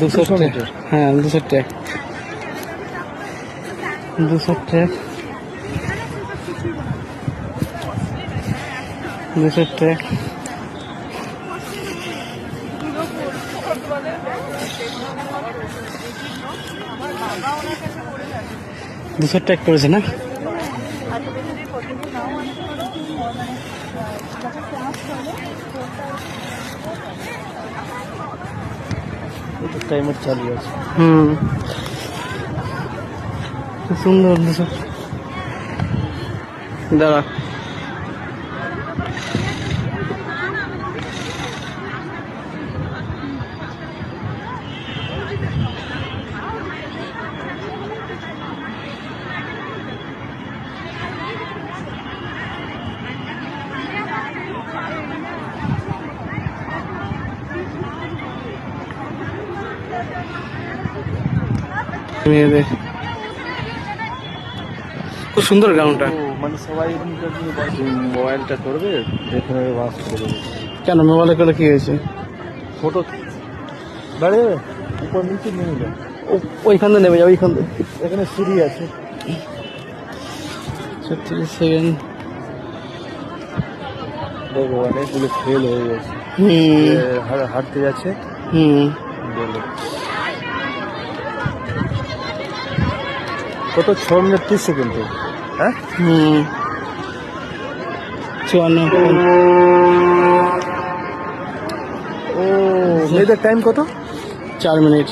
200 track, হ্যাঁ 200 track, 200 track, 200 track. দুশো track করেছে না? টাইমার চালু আছে। খুব সুন্দর। দাঁড়া, মেয়েদের খুব সুন্দর গ্রাউন্ডটা। মানে সবাই মোবাইলটা করবে, এখানে বাস করবে। কেন মোবাইলে করলে কি হয়েছে? ফটো দাঁড়িয়ে যাবে, উপর নিচে নেমে যাবে। ওইখান থেকে নেমে যাবে, ওইখান থেকে। এখানে সিঁড়ি আছে। 36 সেকেন্ড। দেখো অনেকগুলো ফেল হয়ে গেছে, হাঁটতে যাচ্ছে। বলো কত? 6 মিনিট 30 সেকেন্ড। হ্যাঁ 54। ও মেয়েদের টাইম কত? 4 মিনিট।